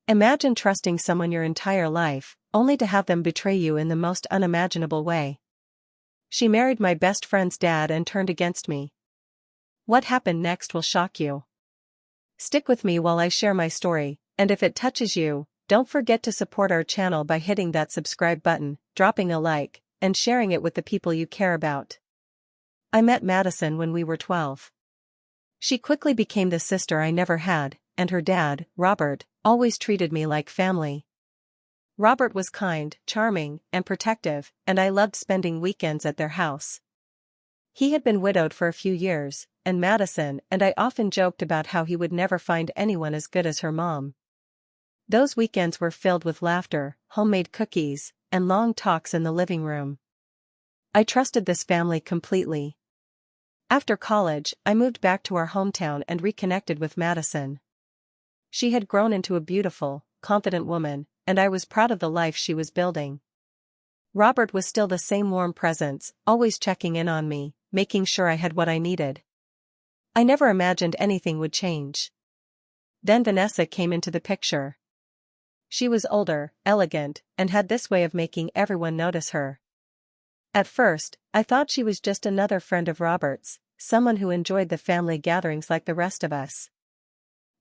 Imagine trusting someone your entire life, only to have them betray you in the most unimaginable way. She married my best friend's dad and turned against me. What happened next will shock you. Stick with me while I share my story, and if it touches you, don't forget to support our channel by hitting that subscribe button, dropping a like, and sharing it with the people you care about. I met Madison when we were 12. She quickly became the sister I never had, and her dad, Robert, always treated me like family. Robert was kind, charming, and protective, and I loved spending weekends at their house. He had been widowed for a few years, and Madison and I often joked about how he would never find anyone as good as her mom. Those weekends were filled with laughter, homemade cookies, and long talks in the living room. I trusted this family completely. After college, I moved back to our hometown and reconnected with Madison. She had grown into a beautiful, confident woman, and I was proud of the life she was building. Robert was still the same warm presence, always checking in on me, making sure I had what I needed. I never imagined anything would change. Then Vanessa came into the picture. She was older, elegant, and had this way of making everyone notice her. At first, I thought she was just another friend of Robert's, someone who enjoyed the family gatherings like the rest of us.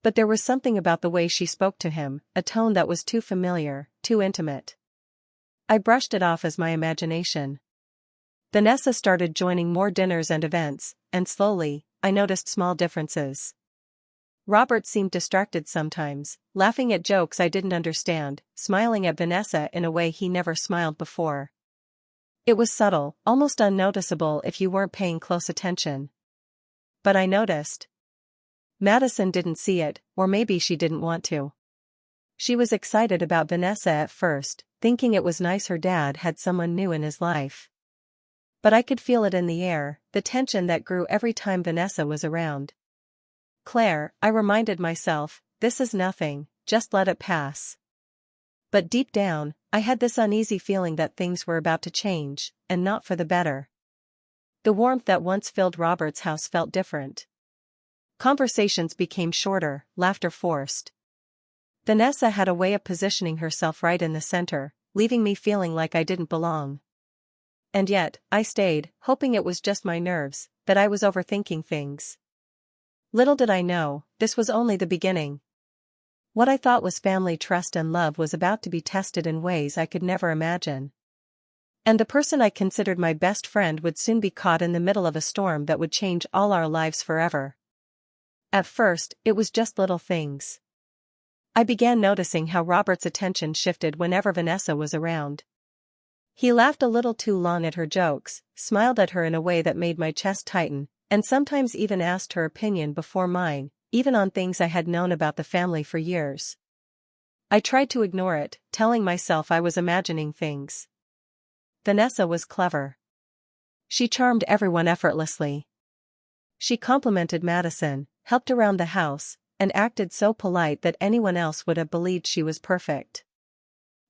But there was something about the way she spoke to him, a tone that was too familiar, too intimate. I brushed it off as my imagination. Vanessa started joining more dinners and events, and slowly, I noticed small differences. Robert seemed distracted sometimes, laughing at jokes I didn't understand, smiling at Vanessa in a way he never smiled before. It was subtle, almost unnoticeable if you weren't paying close attention. But I noticed. Madison didn't see it, or maybe she didn't want to. She was excited about Vanessa at first, thinking it was nice her dad had someone new in his life. But I could feel it in the air, the tension that grew every time Vanessa was around. Claire, I reminded myself, this is nothing, just let it pass. But deep down, I had this uneasy feeling that things were about to change, and not for the better. The warmth that once filled Robert's house felt different. Conversations became shorter, laughter forced. Vanessa had a way of positioning herself right in the center, leaving me feeling like I didn't belong. And yet, I stayed, hoping it was just my nerves, that I was overthinking things. Little did I know, this was only the beginning. What I thought was family trust and love was about to be tested in ways I could never imagine. And the person I considered my best friend would soon be caught in the middle of a storm that would change all our lives forever. At first, it was just little things. I began noticing how Robert's attention shifted whenever Vanessa was around. He laughed a little too long at her jokes, smiled at her in a way that made my chest tighten, and sometimes even asked her opinion before mine, even on things I had known about the family for years. I tried to ignore it, telling myself I was imagining things. Vanessa was clever. She charmed everyone effortlessly. She complimented Madison, helped around the house, and acted so polite that anyone else would have believed she was perfect.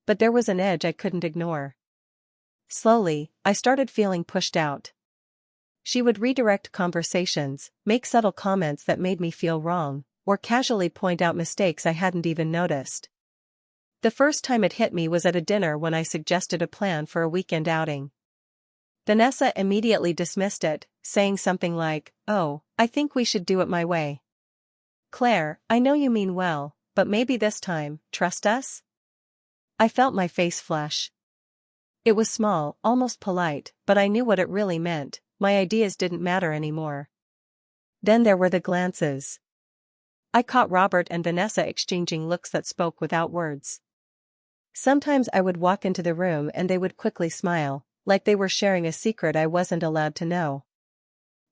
But there was an edge I couldn't ignore. Slowly, I started feeling pushed out. She would redirect conversations, make subtle comments that made me feel wrong, or casually point out mistakes I hadn't even noticed. The first time it hit me was at a dinner when I suggested a plan for a weekend outing. Vanessa immediately dismissed it, saying something like, "Oh, I think we should do it my way." "Claire, I know you mean well, but maybe this time, trust us?" I felt my face flush. It was small, almost polite, but I knew what it really meant. My ideas didn't matter anymore. Then there were the glances. I caught Robert and Vanessa exchanging looks that spoke without words. Sometimes I would walk into the room and they would quickly smile, like they were sharing a secret I wasn't allowed to know.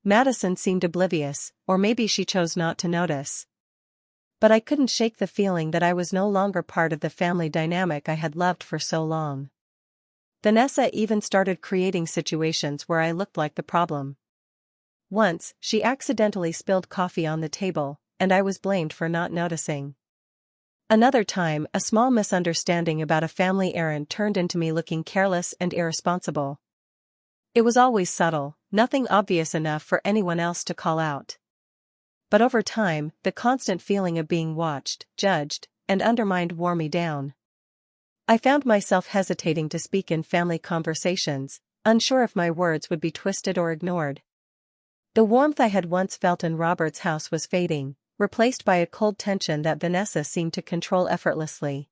Madison seemed oblivious, or maybe she chose not to notice. But I couldn't shake the feeling that I was no longer part of the family dynamic I had loved for so long. Vanessa even started creating situations where I looked like the problem. Once, she accidentally spilled coffee on the table, and I was blamed for not noticing. Another time, a small misunderstanding about a family errand turned into me looking careless and irresponsible. It was always subtle, nothing obvious enough for anyone else to call out. But over time, the constant feeling of being watched, judged, and undermined wore me down. I found myself hesitating to speak in family conversations, unsure if my words would be twisted or ignored. The warmth I had once felt in Robert's house was fading, replaced by a cold tension that Vanessa seemed to control effortlessly.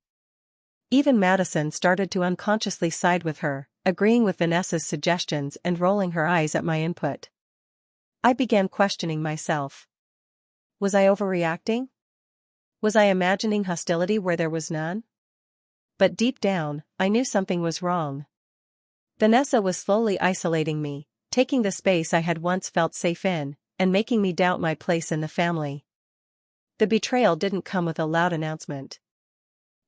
Even Madison started to unconsciously side with her, agreeing with Vanessa's suggestions and rolling her eyes at my input. I began questioning myself. Was I overreacting? Was I imagining hostility where there was none? But deep down, I knew something was wrong. Vanessa was slowly isolating me, taking the space I had once felt safe in, and making me doubt my place in the family. The betrayal didn't come with a loud announcement.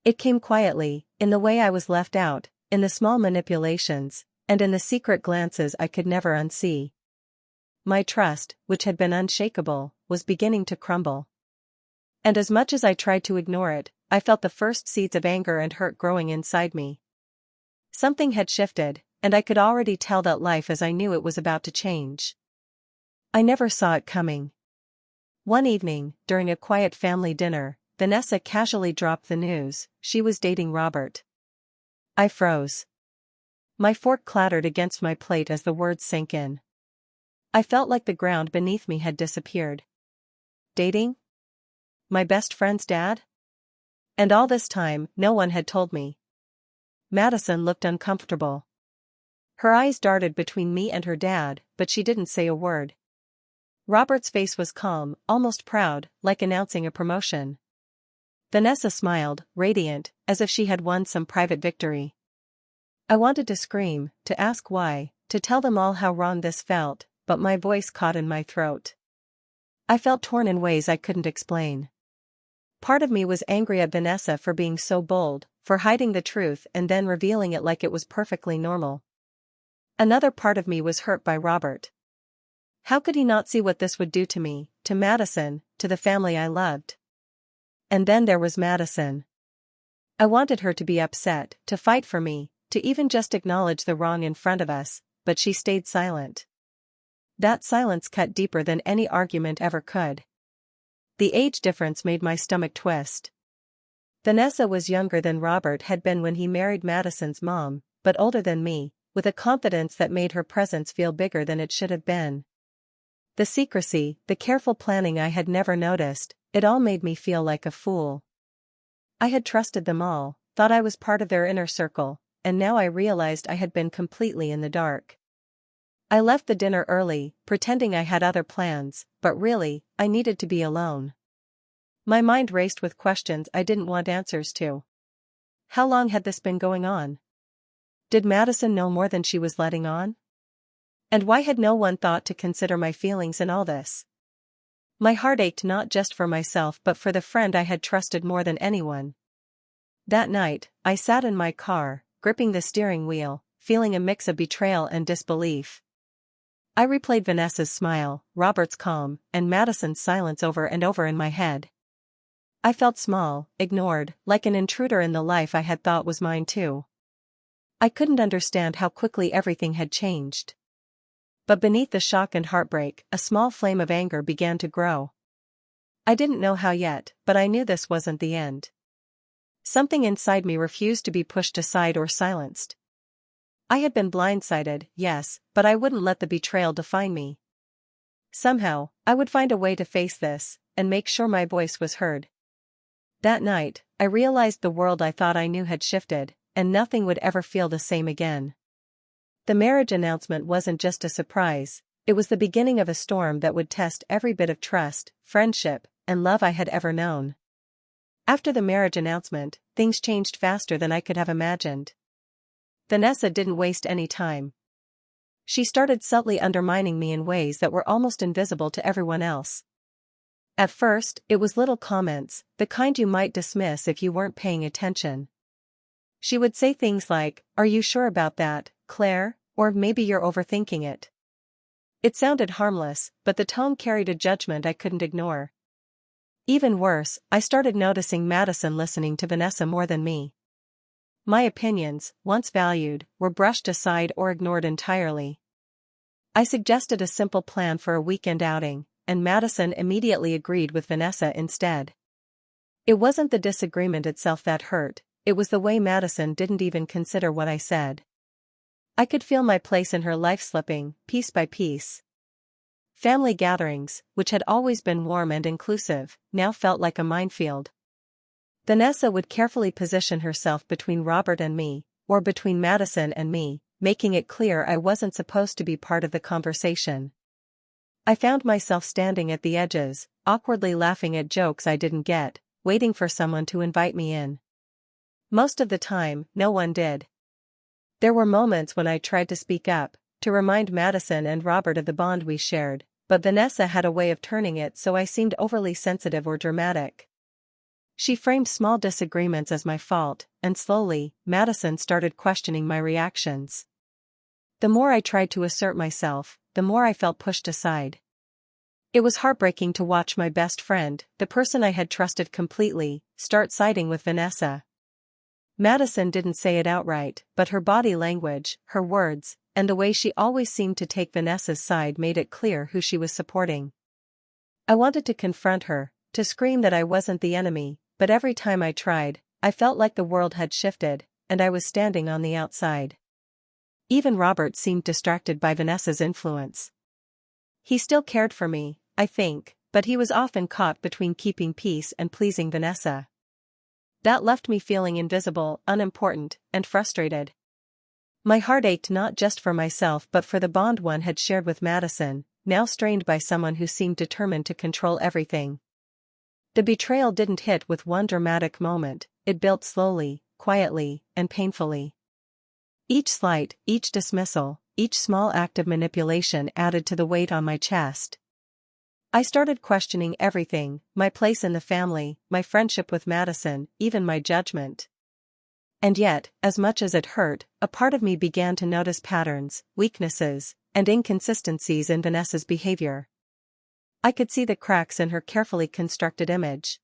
It came quietly, in the way I was left out, in the small manipulations, and in the secret glances I could never unsee. My trust, which had been unshakable, was beginning to crumble. And as much as I tried to ignore it, I felt the first seeds of anger and hurt growing inside me. Something had shifted, and I could already tell that life as I knew it was about to change. I never saw it coming. One evening, during a quiet family dinner, Vanessa casually dropped the news: she was dating Robert. I froze. My fork clattered against my plate as the words sank in. I felt like the ground beneath me had disappeared. Dating? My best friend's dad? And all this time, no one had told me. Madison looked uncomfortable. Her eyes darted between me and her dad, but she didn't say a word. Robert's face was calm, almost proud, like announcing a promotion. Vanessa smiled, radiant, as if she had won some private victory. I wanted to scream, to ask why, to tell them all how wrong this felt, but my voice caught in my throat. I felt torn in ways I couldn't explain. Part of me was angry at Vanessa for being so bold, for hiding the truth and then revealing it like it was perfectly normal. Another part of me was hurt by Robert. How could he not see what this would do to me, to Madison, to the family I loved? And then there was Madison. I wanted her to be upset, to fight for me, to even just acknowledge the wrong in front of us, but she stayed silent. That silence cut deeper than any argument ever could. The age difference made my stomach twist. Vanessa was younger than Robert had been when he married Madison's mom, but older than me, with a confidence that made her presence feel bigger than it should have been. The secrecy, the careful planning I had never noticed, it all made me feel like a fool. I had trusted them all, thought I was part of their inner circle, and now I realized I had been completely in the dark. I left the dinner early, pretending I had other plans, but really, I needed to be alone. My mind raced with questions I didn't want answers to. How long had this been going on? Did Madison know more than she was letting on? And why had no one thought to consider my feelings in all this? My heart ached not just for myself but for the friend I had trusted more than anyone. That night, I sat in my car, gripping the steering wheel, feeling a mix of betrayal and disbelief. I replayed Vanessa's smile, Robert's calm, and Madison's silence over and over in my head. I felt small, ignored, like an intruder in the life I had thought was mine too. I couldn't understand how quickly everything had changed. But beneath the shock and heartbreak, a small flame of anger began to grow. I didn't know how yet, but I knew this wasn't the end. Something inside me refused to be pushed aside or silenced. I had been blindsided, yes, but I wouldn't let the betrayal define me. Somehow, I would find a way to face this, and make sure my voice was heard. That night, I realized the world I thought I knew had shifted, and nothing would ever feel the same again. The marriage announcement wasn't just a surprise, it was the beginning of a storm that would test every bit of trust, friendship, and love I had ever known. After the marriage announcement, things changed faster than I could have imagined. Vanessa didn't waste any time. She started subtly undermining me in ways that were almost invisible to everyone else. At first, it was little comments, the kind you might dismiss if you weren't paying attention. She would say things like, "Are you sure about that, Claire? Or maybe you're overthinking it." It sounded harmless, but the tone carried a judgment I couldn't ignore. Even worse, I started noticing Madison listening to Vanessa more than me. My opinions, once valued, were brushed aside or ignored entirely. I suggested a simple plan for a weekend outing, and Madison immediately agreed with Vanessa instead. It wasn't the disagreement itself that hurt, it was the way Madison didn't even consider what I said. I could feel my place in her life slipping, piece by piece. Family gatherings, which had always been warm and inclusive, now felt like a minefield. Vanessa would carefully position herself between Robert and me, or between Madison and me, making it clear I wasn't supposed to be part of the conversation. I found myself standing at the edges, awkwardly laughing at jokes I didn't get, waiting for someone to invite me in. Most of the time, no one did. There were moments when I tried to speak up, to remind Madison and Robert of the bond we shared, but Vanessa had a way of turning it so I seemed overly sensitive or dramatic. She framed small disagreements as my fault, and slowly, Madison started questioning my reactions. The more I tried to assert myself, the more I felt pushed aside. It was heartbreaking to watch my best friend, the person I had trusted completely, start siding with Vanessa. Madison didn't say it outright, but her body language, her words, and the way she always seemed to take Vanessa's side made it clear who she was supporting. I wanted to confront her, to scream that I wasn't the enemy, but every time I tried, I felt like the world had shifted, and I was standing on the outside. Even Robert seemed distracted by Vanessa's influence. He still cared for me, I think, but he was often caught between keeping peace and pleasing Vanessa. That left me feeling invisible, unimportant, and frustrated. My heart ached not just for myself but for the bond one had shared with Madison, now strained by someone who seemed determined to control everything. The betrayal didn't hit with one dramatic moment, it built slowly, quietly, and painfully. Each slight, each dismissal, each small act of manipulation added to the weight on my chest. I started questioning everything, my place in the family, my friendship with Madison, even my judgment. And yet, as much as it hurt, a part of me began to notice patterns, weaknesses, and inconsistencies in Vanessa's behavior. I could see the cracks in her carefully constructed image.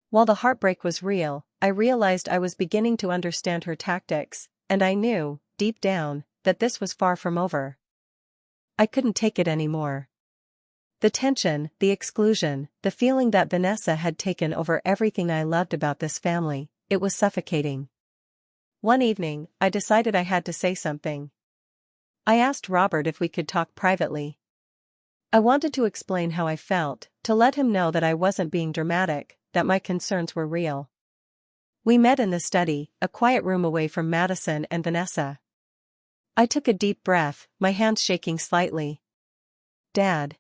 While the heartbreak was real, I realized I was beginning to understand her tactics, and I knew, deep down, that this was far from over. I couldn't take it anymore. The tension, the exclusion, the feeling that Vanessa had taken over everything I loved about this family, it was suffocating. One evening, I decided I had to say something. I asked Robert if we could talk privately. I wanted to explain how I felt, to let him know that I wasn't being dramatic, that my concerns were real. We met in the study, a quiet room away from Madison and Vanessa. I took a deep breath, my hands shaking slightly. "Dad.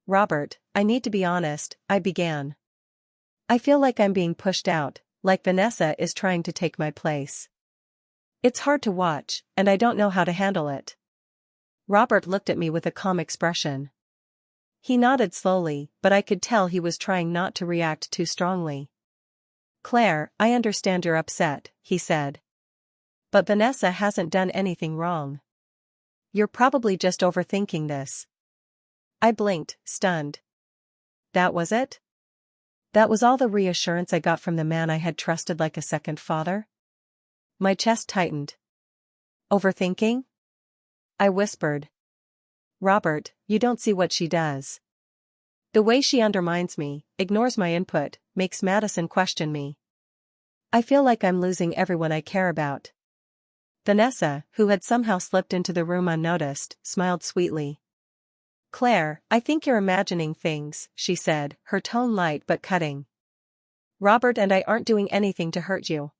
Robert, I need to be honest," I began. "I feel like I'm being pushed out, like Vanessa is trying to take my place. It's hard to watch, and I don't know how to handle it." Robert looked at me with a calm expression. He nodded slowly, but I could tell he was trying not to react too strongly. "Claire, I understand you're upset," he said. "But Vanessa hasn't done anything wrong. You're probably just overthinking this." I blinked, stunned. That was it? That was all the reassurance I got from the man I had trusted like a second father? My chest tightened. "Overthinking?" I whispered. "Robert, you don't see what she does. The way she undermines me, ignores my input, makes Madison question me. I feel like I'm losing everyone I care about." Vanessa, who had somehow slipped into the room unnoticed, smiled sweetly. "Claire, I think you're imagining things," she said, her tone light but cutting. "Robert and I aren't doing anything to hurt you.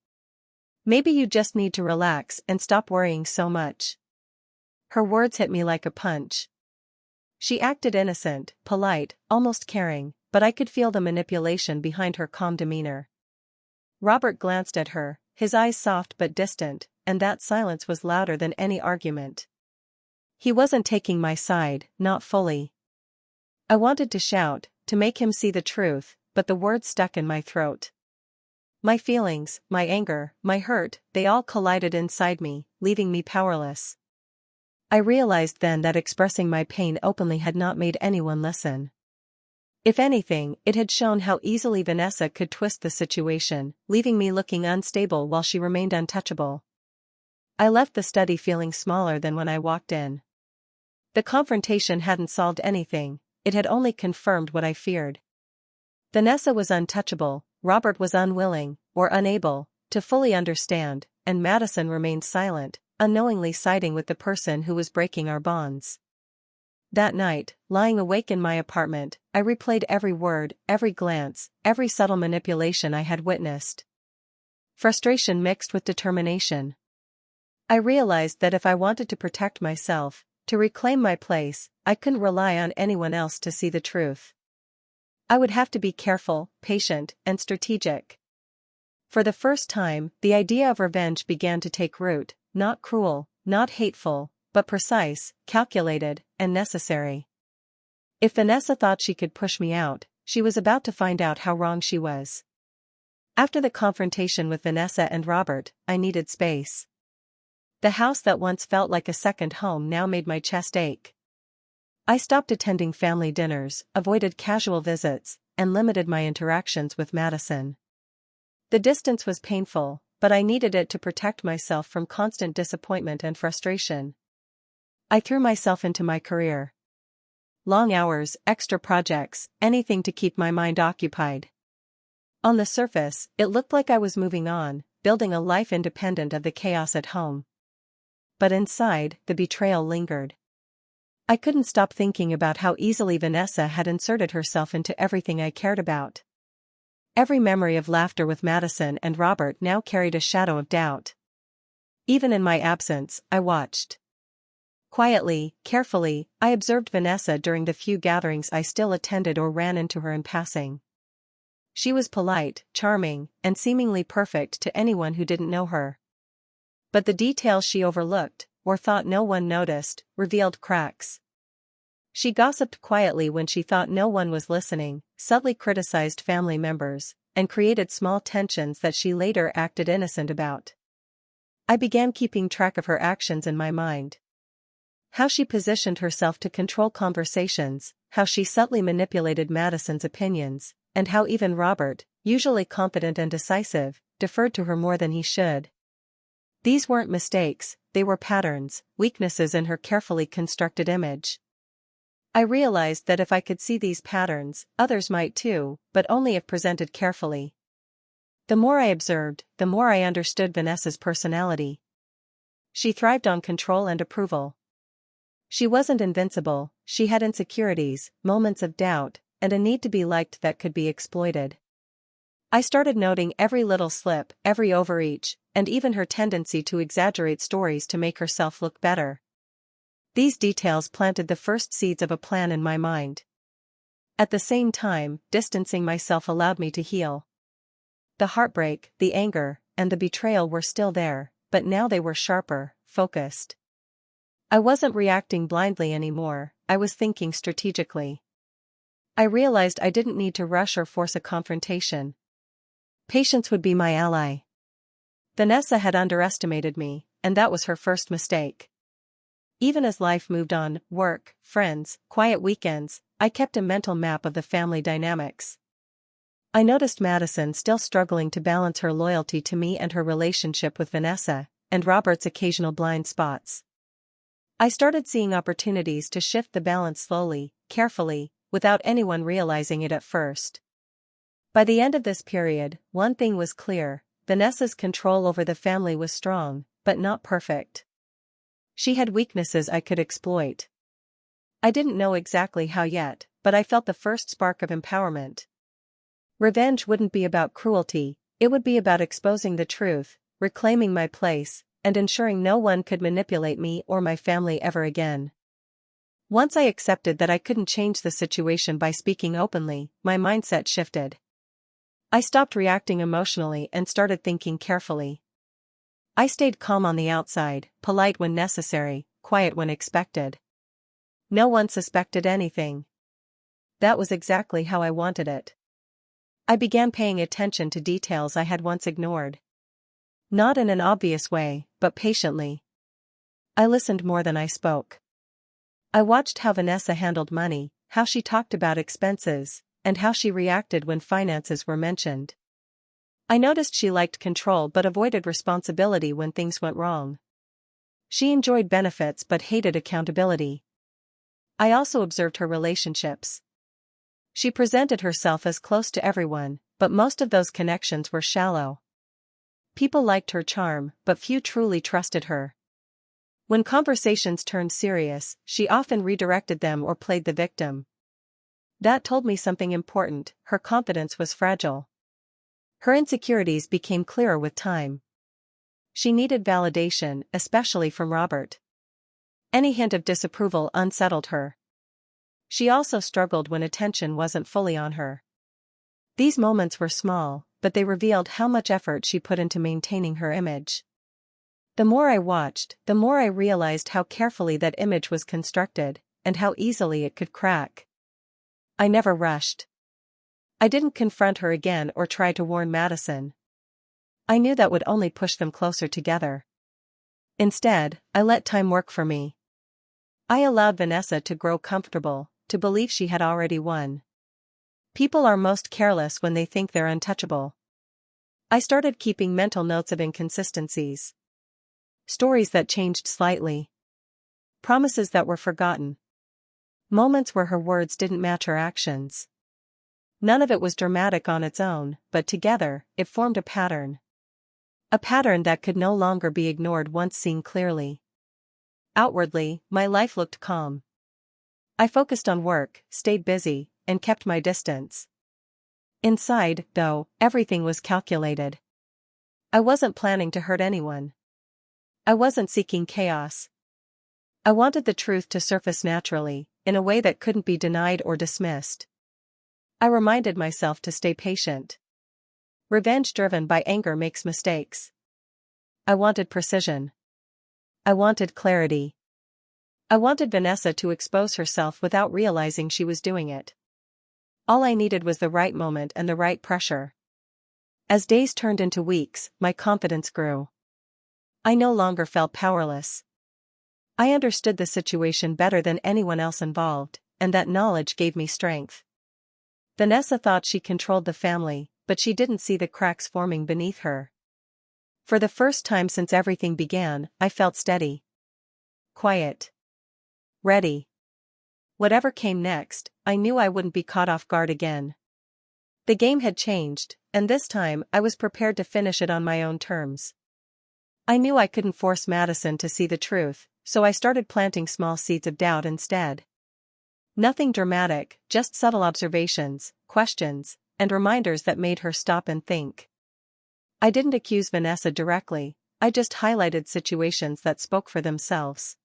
Maybe you just need to relax and stop worrying so much." Her words hit me like a punch. She acted innocent, polite, almost caring, but I could feel the manipulation behind her calm demeanor. Robert glanced at her, his eyes soft but distant, and that silence was louder than any argument. He wasn't taking my side, not fully. I wanted to shout, to make him see the truth, but the words stuck in my throat. My feelings, my anger, my hurt, they all collided inside me, leaving me powerless. I realized then that expressing my pain openly had not made anyone listen. If anything, it had shown how easily Vanessa could twist the situation, leaving me looking unstable while she remained untouchable. I left the study feeling smaller than when I walked in. The confrontation hadn't solved anything, it had only confirmed what I feared. Vanessa was untouchable, Robert was unwilling, or unable, to fully understand, and Madison remained silent, unknowingly siding with the person who was breaking our bonds. That night, lying awake in my apartment, I replayed every word, every glance, every subtle manipulation I had witnessed. Frustration mixed with determination. I realized that if I wanted to protect myself, to reclaim my place, I couldn't rely on anyone else to see the truth. I would have to be careful, patient, and strategic. For the first time, the idea of revenge began to take root, not cruel, not hateful, but precise, calculated, and necessary. If Vanessa thought she could push me out, she was about to find out how wrong she was. After the confrontation with Vanessa and Robert, I needed space. The house that once felt like a second home now made my chest ache. I stopped attending family dinners, avoided casual visits, and limited my interactions with Madison. The distance was painful, but I needed it to protect myself from constant disappointment and frustration. I threw myself into my career. Long hours, extra projects, anything to keep my mind occupied. On the surface, it looked like I was moving on, building a life independent of the chaos at home. But inside, the betrayal lingered. I couldn't stop thinking about how easily Vanessa had inserted herself into everything I cared about. Every memory of laughter with Madison and Robert now carried a shadow of doubt. Even in my absence, I watched. Quietly, carefully, I observed Vanessa during the few gatherings I still attended or ran into her in passing. She was polite, charming, and seemingly perfect to anyone who didn't know her. But the details she overlooked, or thought no one noticed, revealed cracks. She gossiped quietly when she thought no one was listening, subtly criticized family members, and created small tensions that she later acted innocent about. I began keeping track of her actions in my mind. How she positioned herself to control conversations, how she subtly manipulated Madison's opinions, and how even Robert, usually competent and decisive, deferred to her more than he should. These weren't mistakes, they were patterns, weaknesses in her carefully constructed image. I realized that if I could see these patterns, others might too, but only if presented carefully. The more I observed, the more I understood Vanessa's personality. She thrived on control and approval. She wasn't invincible, she had insecurities, moments of doubt, and a need to be liked that could be exploited. I started noting every little slip, every overreach, and even her tendency to exaggerate stories to make herself look better. These details planted the first seeds of a plan in my mind. At the same time, distancing myself allowed me to heal. The heartbreak, the anger, and the betrayal were still there, but now they were sharper, focused. I wasn't reacting blindly anymore, I was thinking strategically. I realized I didn't need to rush or force a confrontation. Patience would be my ally. Vanessa had underestimated me, and that was her first mistake. Even as life moved on, work, friends, quiet weekends, I kept a mental map of the family dynamics. I noticed Madison still struggling to balance her loyalty to me and her relationship with Vanessa, and Robert's occasional blind spots. I started seeing opportunities to shift the balance slowly, carefully, without anyone realizing it at first. By the end of this period, one thing was clear: Vanessa's control over the family was strong, but not perfect. She had weaknesses I could exploit. I didn't know exactly how yet, but I felt the first spark of empowerment. Revenge wouldn't be about cruelty, it would be about exposing the truth, reclaiming my place, and ensuring no one could manipulate me or my family ever again. Once I accepted that I couldn't change the situation by speaking openly, my mindset shifted. I stopped reacting emotionally and started thinking carefully. I stayed calm on the outside, polite when necessary, quiet when expected. No one suspected anything. That was exactly how I wanted it. I began paying attention to details I had once ignored. Not in an obvious way, but patiently. I listened more than I spoke. I watched how Vanessa handled money, how she talked about expenses, and how she reacted when finances were mentioned. I noticed she liked control but avoided responsibility when things went wrong. She enjoyed benefits but hated accountability. I also observed her relationships. She presented herself as close to everyone, but most of those connections were shallow. People liked her charm, but few truly trusted her. When conversations turned serious, she often redirected them or played the victim. That told me something important: her confidence was fragile. Her insecurities became clearer with time. She needed validation, especially from Robert. Any hint of disapproval unsettled her. She also struggled when attention wasn't fully on her. These moments were small, but they revealed how much effort she put into maintaining her image. The more I watched, the more I realized how carefully that image was constructed, and how easily it could crack. I never rushed. I didn't confront her again or try to warn Madison. I knew that would only push them closer together. Instead, I let time work for me. I allowed Vanessa to grow comfortable, to believe she had already won. People are most careless when they think they're untouchable. I started keeping mental notes of inconsistencies. Stories that changed slightly. Promises that were forgotten. Moments where her words didn't match her actions. None of it was dramatic on its own, but together, it formed a pattern. A pattern that could no longer be ignored once seen clearly. Outwardly, my life looked calm. I focused on work, stayed busy, and kept my distance. Inside, though, everything was calculated. I wasn't planning to hurt anyone. I wasn't seeking chaos. I wanted the truth to surface naturally, in a way that couldn't be denied or dismissed. I reminded myself to stay patient. Revenge driven by anger makes mistakes. I wanted precision. I wanted clarity. I wanted Vanessa to expose herself without realizing she was doing it. All I needed was the right moment and the right pressure. As days turned into weeks, my confidence grew. I no longer felt powerless. I understood the situation better than anyone else involved, and that knowledge gave me strength. Vanessa thought she controlled the family, but she didn't see the cracks forming beneath her. For the first time since everything began, I felt steady. Quiet. Ready. Whatever came next, I knew I wouldn't be caught off guard again. The game had changed, and this time I was prepared to finish it on my own terms. I knew I couldn't force Madison to see the truth, so I started planting small seeds of doubt instead. Nothing dramatic, just subtle observations, questions, and reminders that made her stop and think. I didn't accuse Vanessa directly, I just highlighted situations that spoke for themselves.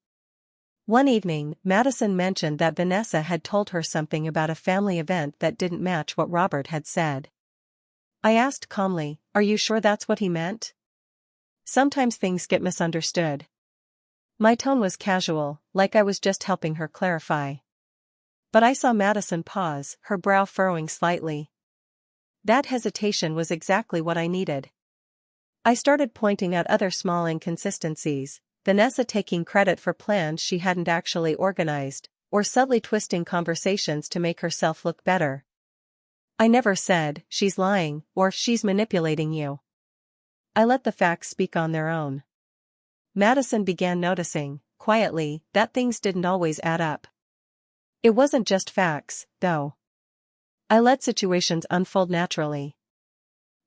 One evening, Madison mentioned that Vanessa had told her something about a family event that didn't match what Robert had said. I asked calmly, "Are you sure that's what he meant?" Sometimes things get misunderstood. My tone was casual, like I was just helping her clarify. But I saw Madison pause, her brow furrowing slightly. That hesitation was exactly what I needed. I started pointing out other small inconsistencies, Vanessa taking credit for plans she hadn't actually organized, or subtly twisting conversations to make herself look better. I never said, "She's lying," or "She's manipulating you." I let the facts speak on their own. Madison began noticing, quietly, that things didn't always add up. It wasn't just facts, though. I let situations unfold naturally.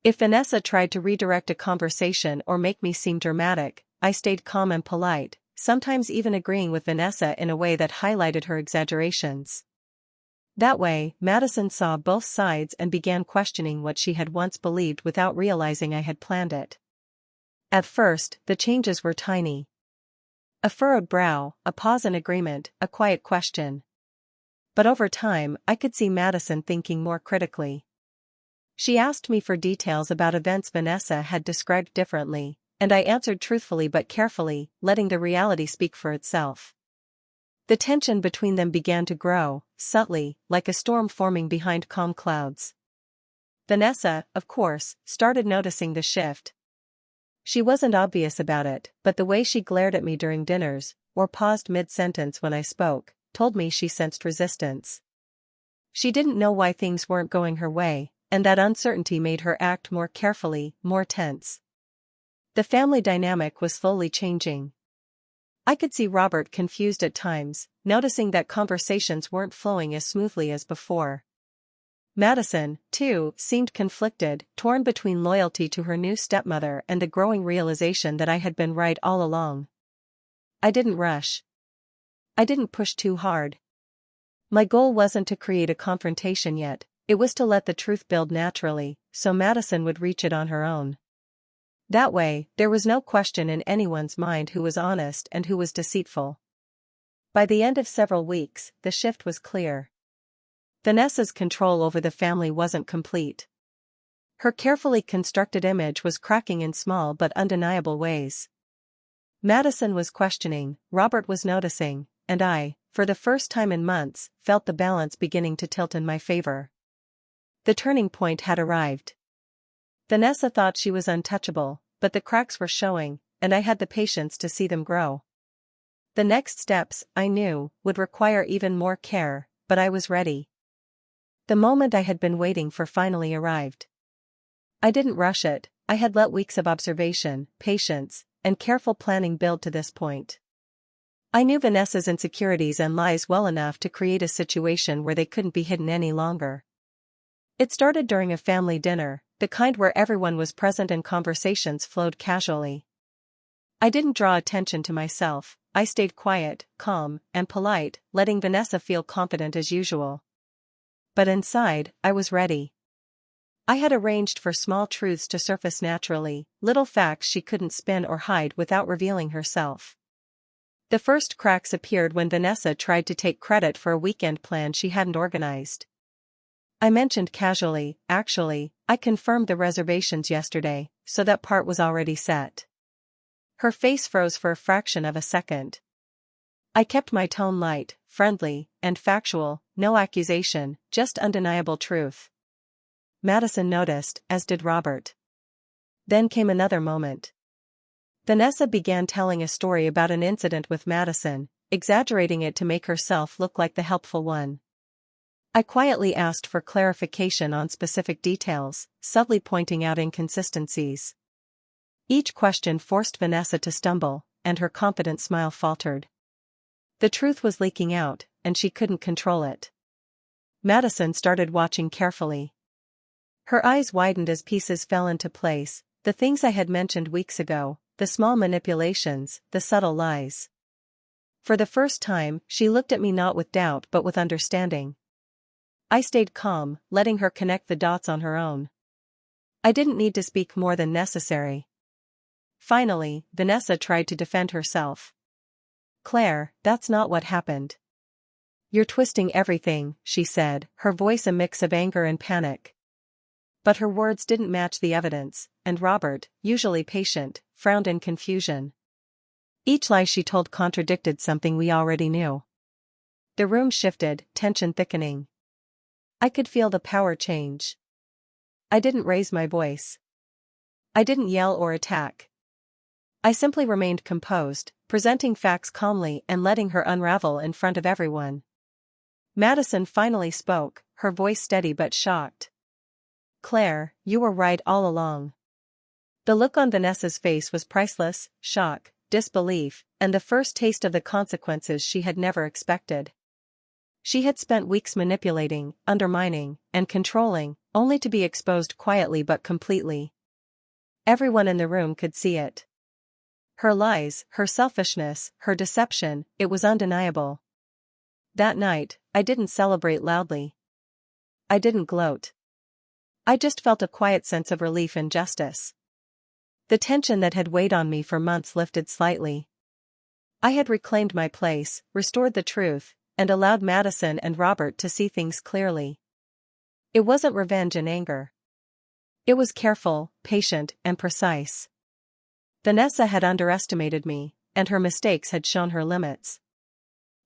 If Vanessa tried to redirect a conversation or make me seem dramatic, I stayed calm and polite, sometimes even agreeing with Vanessa in a way that highlighted her exaggerations. That way, Madison saw both sides and began questioning what she had once believed without realizing I had planned it. At first, the changes were tiny. A furrowed brow, a pause in agreement, a quiet question. But over time, I could see Madison thinking more critically. She asked me for details about events Vanessa had described differently, and I answered truthfully but carefully, letting the reality speak for itself. The tension between them began to grow, subtly, like a storm forming behind calm clouds. Vanessa, of course, started noticing the shift. She wasn't obvious about it, but the way she glared at me during dinners, or paused mid-sentence when I spoke, told me she sensed resistance. She didn't know why things weren't going her way, and that uncertainty made her act more carefully, more tense. The family dynamic was slowly changing. I could see Robert confused at times, noticing that conversations weren't flowing as smoothly as before. Madison, too, seemed conflicted, torn between loyalty to her new stepmother and the growing realization that I had been right all along. I didn't rush. I didn't push too hard. My goal wasn't to create a confrontation yet, it was to let the truth build naturally, so Madison would reach it on her own. That way, there was no question in anyone's mind who was honest and who was deceitful. By the end of several weeks, the shift was clear. Vanessa's control over the family wasn't complete. Her carefully constructed image was cracking in small but undeniable ways. Madison was questioning, Robert was noticing, and I, for the first time in months, felt the balance beginning to tilt in my favor. The turning point had arrived. Vanessa thought she was untouchable, but the cracks were showing, and I had the patience to see them grow. The next steps, I knew, would require even more care, but I was ready. The moment I had been waiting for finally arrived. I didn't rush it, I had let weeks of observation, patience, and careful planning build to this point. I knew Vanessa's insecurities and lies well enough to create a situation where they couldn't be hidden any longer. It started during a family dinner, the kind where everyone was present and conversations flowed casually. I didn't draw attention to myself, I stayed quiet, calm, and polite, letting Vanessa feel confident as usual. But inside, I was ready. I had arranged for small truths to surface naturally, little facts she couldn't spin or hide without revealing herself. The first cracks appeared when Vanessa tried to take credit for a weekend plan she hadn't organized. I mentioned casually, actually, I confirmed the reservations yesterday, so that part was already set. Her face froze for a fraction of a second. I kept my tone light, friendly, and factual, no accusation, just undeniable truth. Madison noticed, as did Robert. Then came another moment. Vanessa began telling a story about an incident with Madison, exaggerating it to make herself look like the helpful one. I quietly asked for clarification on specific details, subtly pointing out inconsistencies. Each question forced Vanessa to stumble, and her confident smile faltered. The truth was leaking out, and she couldn't control it. Madison started watching carefully. Her eyes widened as pieces fell into place, the things I had mentioned weeks ago, the small manipulations, the subtle lies. For the first time, she looked at me not with doubt but with understanding. I stayed calm, letting her connect the dots on her own. I didn't need to speak more than necessary. Finally, Vanessa tried to defend herself. "Claire, that's not what happened. You're twisting everything," she said, her voice a mix of anger and panic. But her words didn't match the evidence, and Robert, usually patient, frowned in confusion. Each lie she told contradicted something we already knew. The room shifted, tension thickening. I could feel the power change. I didn't raise my voice. I didn't yell or attack. I simply remained composed, presenting facts calmly and letting her unravel in front of everyone. Madison finally spoke, her voice steady but shocked. "Claire, you were right all along." The look on Vanessa's face was priceless, shock, disbelief, and the first taste of the consequences she had never expected. She had spent weeks manipulating, undermining, and controlling, only to be exposed quietly but completely. Everyone in the room could see it. Her lies, her selfishness, her deception, it was undeniable. That night, I didn't celebrate loudly. I didn't gloat. I just felt a quiet sense of relief and justice. The tension that had weighed on me for months lifted slightly. I had reclaimed my place, restored the truth, and allowed Madison and Robert to see things clearly. It wasn't revenge and anger. It was careful, patient, and precise. Vanessa had underestimated me, and her mistakes had shown her limits.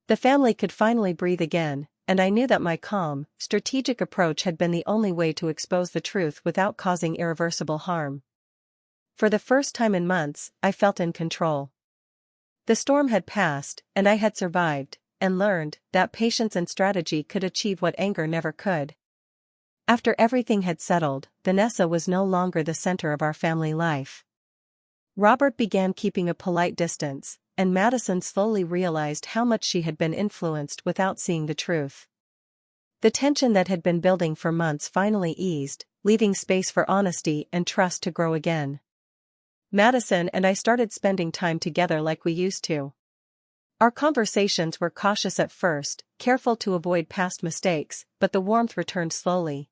The family could finally breathe again, and I knew that my calm, strategic approach had been the only way to expose the truth without causing irreversible harm. For the first time in months, I felt in control. The storm had passed, and I had survived, and learned that patience and strategy could achieve what anger never could. After everything had settled, Vanessa was no longer the center of our family life. Robert began keeping a polite distance, and Madison slowly realized how much she had been influenced without seeing the truth. The tension that had been building for months finally eased, leaving space for honesty and trust to grow again. Madison and I started spending time together like we used to. Our conversations were cautious at first, careful to avoid past mistakes, but the warmth returned slowly.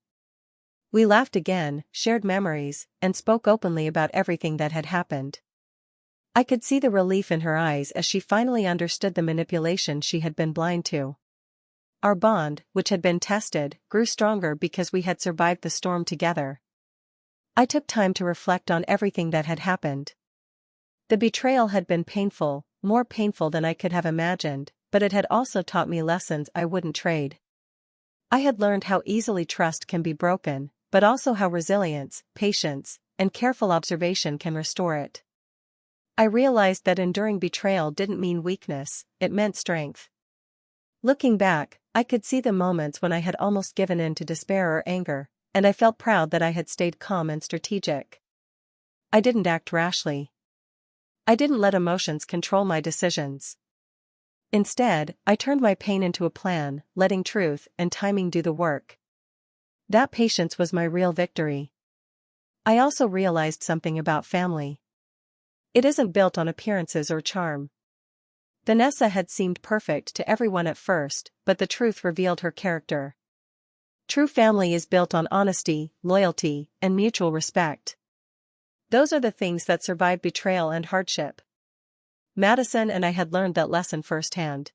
We laughed again, shared memories, and spoke openly about everything that had happened. I could see the relief in her eyes as she finally understood the manipulation she had been blind to. Our bond, which had been tested, grew stronger because we had survived the storm together. I took time to reflect on everything that had happened. The betrayal had been painful, more painful than I could have imagined, but it had also taught me lessons I wouldn't trade. I had learned how easily trust can be broken, but also how resilience, patience, and careful observation can restore it. I realized that enduring betrayal didn't mean weakness, it meant strength. Looking back, I could see the moments when I had almost given in to despair or anger, and I felt proud that I had stayed calm and strategic. I didn't act rashly. I didn't let emotions control my decisions. Instead, I turned my pain into a plan, letting truth and timing do the work. That patience was my real victory. I also realized something about family. It isn't built on appearances or charm. Vanessa had seemed perfect to everyone at first, but the truth revealed her character. True family is built on honesty, loyalty, and mutual respect. Those are the things that survive betrayal and hardship. Madison and I had learned that lesson firsthand.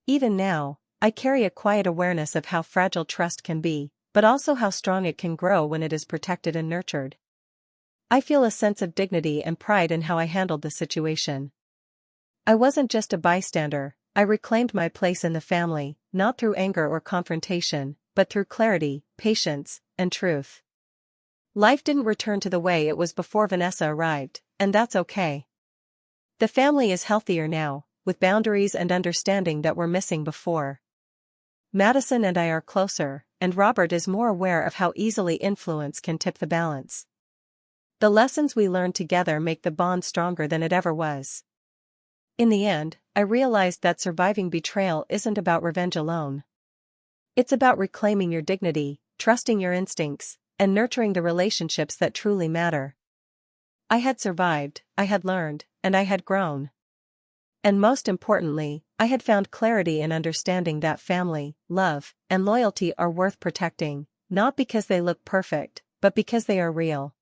Even now, I carry a quiet awareness of how fragile trust can be, but also how strong it can grow when it is protected and nurtured. I feel a sense of dignity and pride in how I handled the situation. I wasn't just a bystander, I reclaimed my place in the family, not through anger or confrontation, but through clarity, patience, and truth. Life didn't return to the way it was before Vanessa arrived, and that's okay. The family is healthier now, with boundaries and understanding that were missing before. Madison and I are closer, and Robert is more aware of how easily influence can tip the balance. The lessons we learned together make the bond stronger than it ever was. In the end, I realized that surviving betrayal isn't about revenge alone. It's about reclaiming your dignity, trusting your instincts, and nurturing the relationships that truly matter. I had survived, I had learned, and I had grown. And most importantly, I had found clarity in understanding that family, love, and loyalty are worth protecting, not because they look perfect, but because they are real.